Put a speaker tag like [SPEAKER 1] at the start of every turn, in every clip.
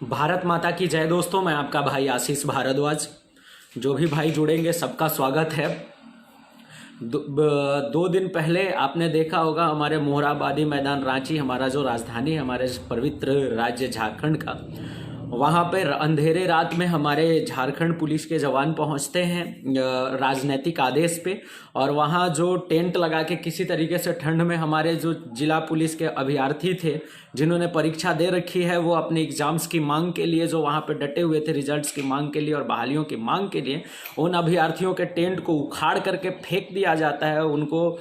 [SPEAKER 1] भारत माता की जय दोस्तों। मैं आपका भाई आशीष भारद्वाज। जो भी भाई जुड़ेंगे सबका स्वागत है। 2 दिन पहले आपने देखा होगा हमारे मोरहाबादी मैदान रांची, हमारा जो राजधानी है हमारे पवित्र राज्य झारखंड का, वहाँ पे अंधेरे रात में हमारे झारखंड पुलिस के जवान पहुँचते हैं राजनीतिक आदेश पे, और वहाँ जो टेंट लगा के किसी तरीके से ठंड में हमारे जो जिला पुलिस के अभ्यर्थी थे जिन्होंने परीक्षा दे रखी है वो अपने एग्जाम्स की मांग के लिए जो वहाँ पे डटे हुए थे, रिजल्ट्स की मांग के लिए और बहालियों की मांग के लिए, उन अभ्यर्थियों के टेंट को उखाड़ करके फेंक दिया जाता है। उनको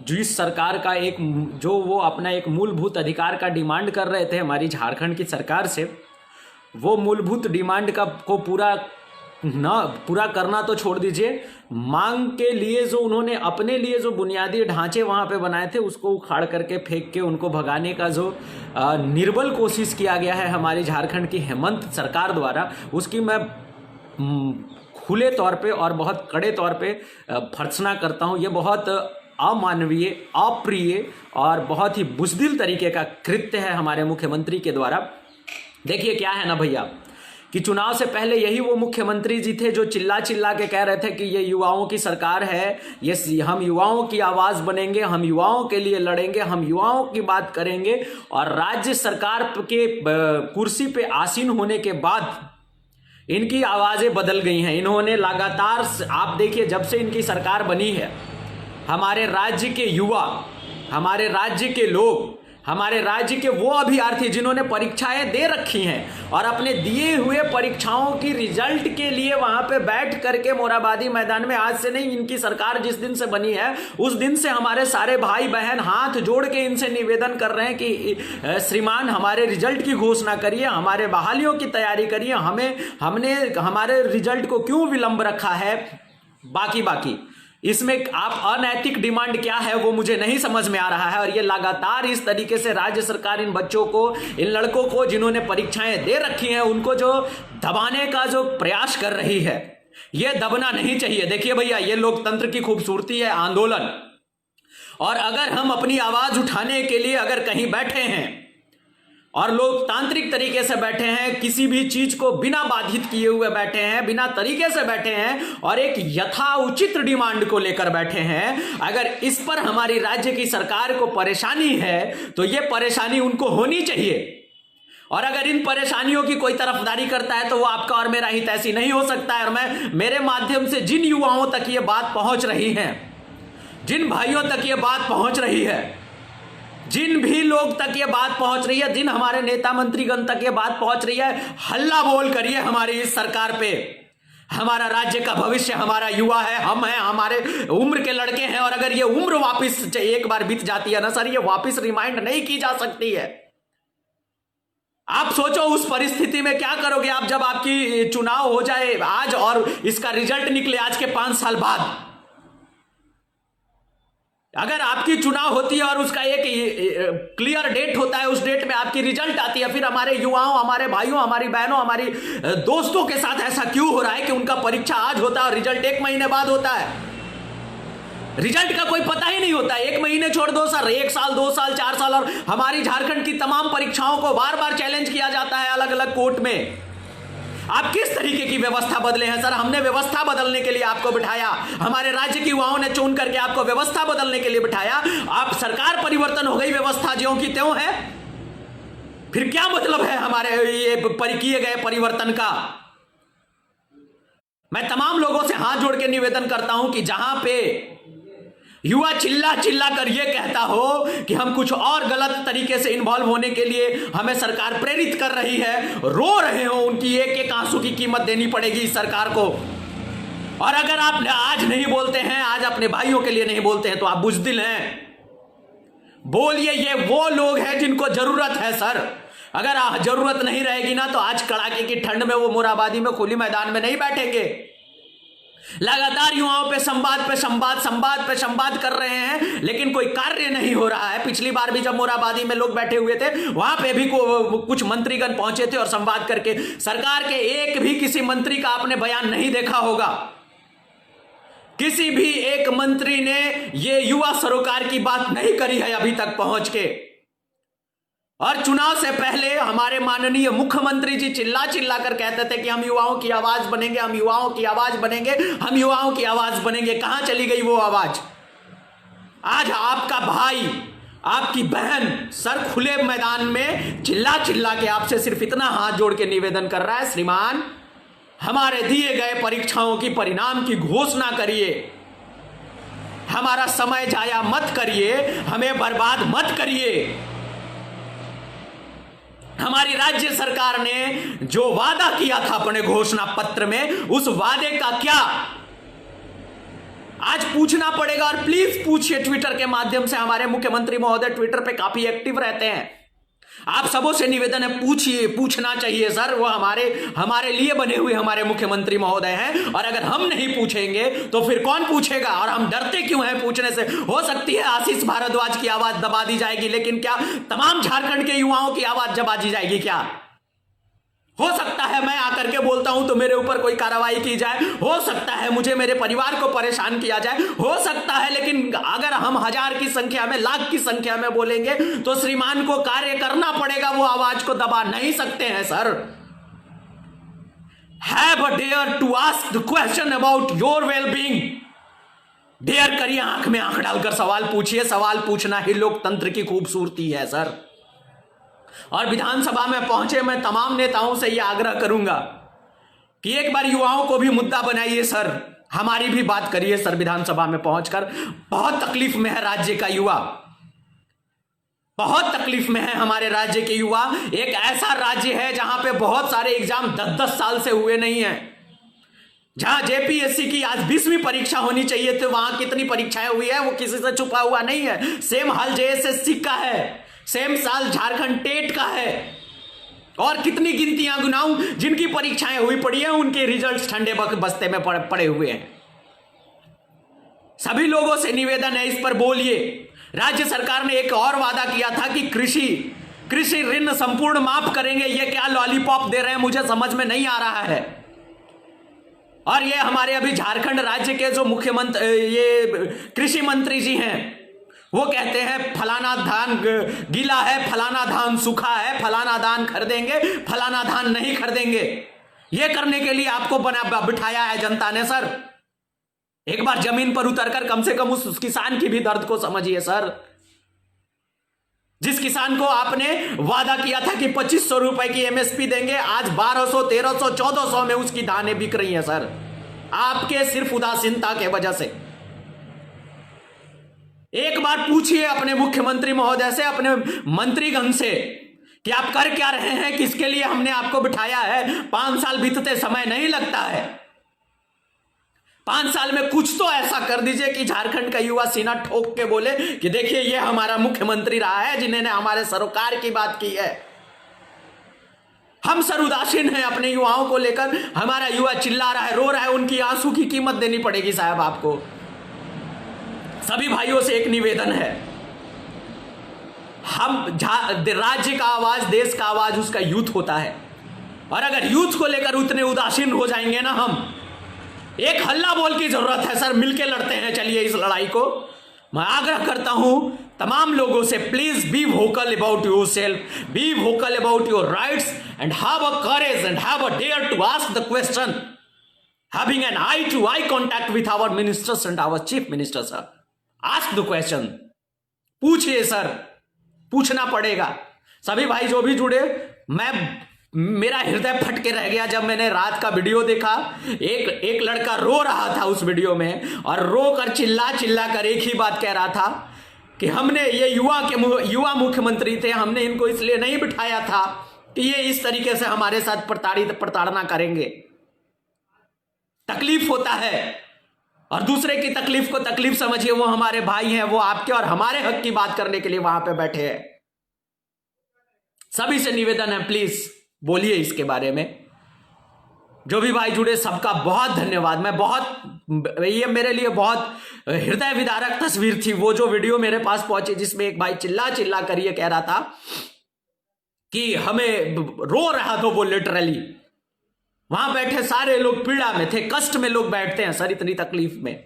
[SPEAKER 1] जिस सरकार का एक जो वो अपना एक मूलभूत अधिकार का डिमांड कर रहे थे हमारी झारखंड की सरकार से, वो मूलभूत डिमांड का को पूरा करना तो छोड़ दीजिए, मांग के लिए जो उन्होंने अपने लिए जो बुनियादी ढांचे वहां पे बनाए थे उसको उखाड़ करके फेंक के उनको भगाने का जो निर्बल कोशिश किया गया है हमारी झारखंड की हेमंत सरकार द्वारा, उसकी मैं खुले तौर पे और बहुत कड़े तौर पे भर्त्सना करता हूं। ये बहुत अमानवीय, अप्रिय और बहुत ही बुज़दिल तरीके का कृत्य है हमारे मुख्यमंत्री के द्वारा। देखिए क्या है ना भैया, कि चुनाव से पहले यही वो मुख्यमंत्री जी थे जो चिल्ला चिल्ला के कह रहे थे कि ये युवाओं की सरकार है, ये हम युवाओं की आवाज़ बनेंगे, हम युवाओं के लिए लड़ेंगे, हम युवाओं की बात करेंगे। और राज्य सरकार के कुर्सी पे आसीन होने के बाद इनकी आवाज़ें बदल गई हैं। इन्होंने लगातार, आप देखिए जब से इनकी सरकार बनी है, हमारे राज्य के युवा, हमारे राज्य के लोग, हमारे राज्य के वो अभ्यर्थी जिन्होंने परीक्षाएं दे रखी हैं और अपने दिए हुए परीक्षाओं की रिजल्ट के लिए वहां पे बैठ करके मोरहाबादी मैदान में, आज से नहीं, इनकी सरकार जिस दिन से बनी है उस दिन से हमारे सारे भाई बहन हाथ जोड़ के इनसे निवेदन कर रहे हैं कि श्रीमान हमारे रिजल्ट की घोषणा करिए, हमारे बहालियों की तैयारी करिए, हमने हमारे रिजल्ट को क्यों विलंब रखा है। बाकी इसमें आप अनैतिक डिमांड क्या है वो मुझे नहीं समझ में आ रहा है। और ये लगातार इस तरीके से राज्य सरकार इन बच्चों को, इन लड़कों को जिन्होंने परीक्षाएं दे रखी हैं, उनको जो दबाने का जो प्रयास कर रही है, ये दबना नहीं चाहिए। देखिए भैया, ये लोकतंत्र की खूबसूरती है, आंदोलन। और अगर हम अपनी आवाज उठाने के लिए अगर कहीं बैठे हैं और लोकतांत्रिक तरीके से बैठे हैं, किसी भी चीज को बिना बाधित किए हुए बैठे हैं, बिना तरीके से बैठे हैं और एक यथाउचित डिमांड को लेकर बैठे हैं, अगर इस पर हमारी राज्य की सरकार को परेशानी है तो ये परेशानी उनको होनी चाहिए। और अगर इन परेशानियों की कोई तरफदारी करता है तो वो आपका और मेरा हित ऐसी नहीं हो सकता है। और मैं, मेरे माध्यम से जिन युवाओं तक ये बात पहुंच रही है, जिन भाइयों तक ये बात पहुंच रही है, जिन भी लोग तक ये बात पहुंच रही है, जिन हमारे नेता मंत्रीगण तक ये बात पहुंच रही है, हल्ला बोल करिए हमारी इस सरकार पे। हमारा राज्य का भविष्य हमारा युवा है, हम हैं, हमारे उम्र के लड़के हैं। और अगर ये उम्र वापस एक बार बीत जाती है ना सर, ये वापस रिमाइंड नहीं की जा सकती है। आप सोचो उस परिस्थिति में क्या करोगे आप, जब आपकी चुनाव हो जाए आज और इसका रिजल्ट निकले आज के 5 साल बाद। अगर आपकी चुनाव होती है और उसका एक क्लियर डेट होता है, उस डेट में आपकी रिजल्ट आती है, फिर हमारे युवाओं, हमारे भाइयों, हमारी बहनों, हमारी दोस्तों के साथ ऐसा क्यों हो रहा है कि उनका परीक्षा आज होता है और रिजल्ट 1 महीने बाद होता है। रिजल्ट का कोई पता ही नहीं होता है। 1 महीने छोड़ 2 साल, 1 साल, 2 साल, 4 साल, और हमारी झारखंड की तमाम परीक्षाओं को बार बार चैलेंज किया जाता है अलग अलग कोर्ट में। आप किस तरीके की व्यवस्था बदले हैं सर? हमने व्यवस्था बदलने के लिए आपको बिठाया, हमारे राज्य की युवाओं ने चुन करके आपको व्यवस्था बदलने के लिए बिठाया। आप, सरकार परिवर्तन हो गई, व्यवस्था ज्यों की त्यों है, फिर क्या मतलब है हमारे ये किए गए परिवर्तन का? मैं तमाम लोगों से हाथ जोड़ के निवेदन करता हूं कि जहां पे युवा चिल्ला चिल्ला कर ये कहता हो कि हम कुछ और गलत तरीके से इन्वॉल्व होने के लिए हमें सरकार प्रेरित कर रही है, रो रहे हो, उनकी एक एक आंसू की कीमत देनी पड़ेगी इस सरकार को। और अगर आप आज नहीं बोलते हैं, आज अपने भाइयों के लिए नहीं बोलते हैं, तो आप बुज़दिल हैं। बोलिए, ये वो लोग हैं जिनको जरूरत है सर। अगर जरूरत नहीं रहेगी ना तो आज कड़ाके की ठंड में वो मोरहाबादी में खुली मैदान में नहीं बैठेंगे। लगातार युवाओं पे संवाद कर रहे हैं, लेकिन कोई कार्य नहीं हो रहा है। पिछली बार भी जब मोरहाबादी में लोग बैठे हुए थे, वहां पे भी कुछ मंत्रीगण पहुंचे थे और संवाद करके, सरकार के एक भी किसी मंत्री का आपने बयान नहीं देखा होगा। किसी भी एक मंत्री ने ये युवा सरोकार की बात नहीं करी है अभी तक पहुंच के। और चुनाव से पहले हमारे माननीय मुख्यमंत्री जी चिल्ला चिल्ला कर कहते थे कि हम युवाओं की आवाज बनेंगे, हम युवाओं की आवाज बनेंगे, हम युवाओं की आवाज बनेंगे। कहां चली गई वो आवाज? आज आपका भाई, आपकी बहन सर खुले मैदान में चिल्ला चिल्ला के आपसे सिर्फ इतना हाथ जोड़ के निवेदन कर रहा है, श्रीमान हमारे दिए गए परीक्षाओं की परिणाम की घोषणा करिए, हमारा समय जाया मत करिए, हमें बर्बाद मत करिए। हमारी राज्य सरकार ने जो वादा किया था अपने घोषणा पत्र में, उस वादे का क्या आज पूछना पड़ेगा। और प्लीज पूछिए ट्विटर के माध्यम से, हमारे मुख्यमंत्री महोदय ट्विटर पे काफी एक्टिव रहते हैं। आप सबों से निवेदन है, पूछिए, पूछना चाहिए सर, वो हमारे लिए बने हुए हमारे मुख्यमंत्री महोदय हैं। और अगर हम नहीं पूछेंगे तो फिर कौन पूछेगा? और हम डरते क्यों हैं पूछने से? हो सकती है आशीष भारद्वाज की आवाज दबा दी जाएगी, लेकिन क्या तमाम झारखंड के युवाओं की आवाज दबा दी जाएगी? क्या हो सकता है मैं आकर के बोलता हूं तो मेरे ऊपर कोई कार्रवाई की जाए, हो सकता है मुझे मेरे परिवार को परेशान किया जाए, हो सकता है, लेकिन अगर हम हजार की संख्या में, लाख की संख्या में बोलेंगे तो श्रीमान को कार्य करना पड़ेगा, वो आवाज को दबा नहीं सकते हैं sir. Have a dare to ask the question about your wellbeing. Dare करिए, आंख में आंख डालकर सवाल पूछिए। सवाल पूछना ही लोकतंत्र की खूबसूरती है सर। और विधानसभा में पहुंचे मैं तमाम नेताओं से यह आग्रह करूंगा कि एक बार युवाओं को भी मुद्दा बनाइए सर, हमारी भी बात करिए सर विधानसभा में पहुंचकर। बहुत तकलीफ में है राज्य का युवा, बहुत तकलीफ में है हमारे राज्य के युवा। एक ऐसा राज्य है जहां पे बहुत सारे एग्जाम 10-10 साल से हुए नहीं है, जहां जेपीएससी की आज 20वीं परीक्षा होनी चाहिए तो वहां कितनी परीक्षाएं हुई है वो किसी से छुपा हुआ नहीं है। सेम हाल जेएसएससी का है, सेम साल झारखंड टेट का है। और कितनी गिनतियां गिनाऊं जिनकी परीक्षाएं हुई पड़ी हैं, उनके रिजल्ट्स ठंडे बस्ते में पड़े हुए हैं। सभी लोगों से निवेदन है, इस पर बोलिए। राज्य सरकार ने एक और वादा किया था कि कृषि ऋण संपूर्ण माफ करेंगे। ये क्या लॉलीपॉप दे रहे हैं मुझे समझ में नहीं आ रहा है। और ये हमारे अभी झारखंड राज्य के जो मुख्यमंत्री, ये कृषि मंत्री जी हैं, वो कहते हैं फलाना धान गीला है, फलाना धान सूखा है, फलाना धान खरीदेंगे, फलाना धान नहीं खरीदेंगे। ये करने के लिए आपको बिठाया है जनता ने सर। एक बार जमीन पर उतरकर कम से कम उस किसान की भी दर्द को समझिए सर। जिस किसान को आपने वादा किया था कि 2500 रुपए की एमएसपी देंगे, आज 1200, 1300, 1400 में उसकी धानें बिक रही हैं सर, आपके सिर्फ उदासीनता के वजह से। एक बार पूछिए अपने मुख्यमंत्री महोदय से, अपने मंत्रीगण से कि आप कर क्या रहे हैं, किसके लिए हमने आपको बिठाया है। 5 साल बीतते समय नहीं लगता है। 5 साल में कुछ तो ऐसा कर दीजिए कि झारखंड का युवा सीना ठोक के बोले कि देखिए ये हमारा मुख्यमंत्री रहा है जिन्होंने हमारे सरोकार की बात की है। हम सर उदासीन हैं अपने युवाओं को लेकर। हमारा युवा चिल्ला रहा है, रो रहा है, उनकी आंसू की कीमत देनी पड़ेगी साहब आपको। सभी भाइयों से एक निवेदन है, हम राज्य का आवाज, देश का आवाज उसका यूथ होता है। और अगर यूथ को लेकर उतने उदासीन हो जाएंगे ना, हम एक हल्ला बोल की जरूरत है सर, मिलके लड़ते हैं चलिए इस लड़ाई को। मैं आग्रह करता हूं तमाम लोगों से, please be vocal about yourself, be vocal about your rights and have a courage and have a dare to ask the question, having an eye to eye contact with our ministers and our chief minister sir. Ask the question, पूछिए sir, पूछना पड़ेगा। सभी भाई जो भी जुड़े, मेरा हृदय फट के रह गया जब मैंने रात का वीडियो देखा। एक लड़का रो रहा था उस वीडियो में, और रो कर चिल्ला चिल्ला कर एक ही बात कह रहा था कि हमने ये युवा मुख्यमंत्री थे, हमने इनको इसलिए नहीं बिठाया था कि ये इस तरीके से हमारे साथ प्रताड़ना करेंगे। तकलीफ होता है, और दूसरे की तकलीफ को तकलीफ समझिए। वो हमारे भाई हैं, वो आपके और हमारे हक की बात करने के लिए वहां पे बैठे हैं। सभी से निवेदन है, प्लीज बोलिए इसके बारे में। जो भी भाई जुड़े सबका बहुत धन्यवाद। ये मेरे लिए बहुत हृदय विदारक तस्वीर थी वो जो वीडियो मेरे पास पहुंची, जिसमें एक भाई चिल्ला चिल्ला कर ये कह रहा था कि हमें, रो रहा था वो लिटरली। वहां बैठे सारे लोग पीड़ा में थे, कष्ट में लोग बैठते हैं सर इतनी तकलीफ में,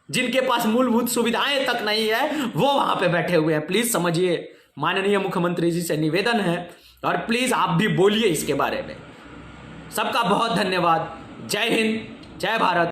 [SPEAKER 1] जिनके पास मूलभूत सुविधाएं तक नहीं है वो वहां पे बैठे हुए हैं। प्लीज समझिए, माननीय मुख्यमंत्री जी से निवेदन है, और प्लीज आप भी बोलिए इसके बारे में। सबका बहुत धन्यवाद। जय हिंद, जय भारत।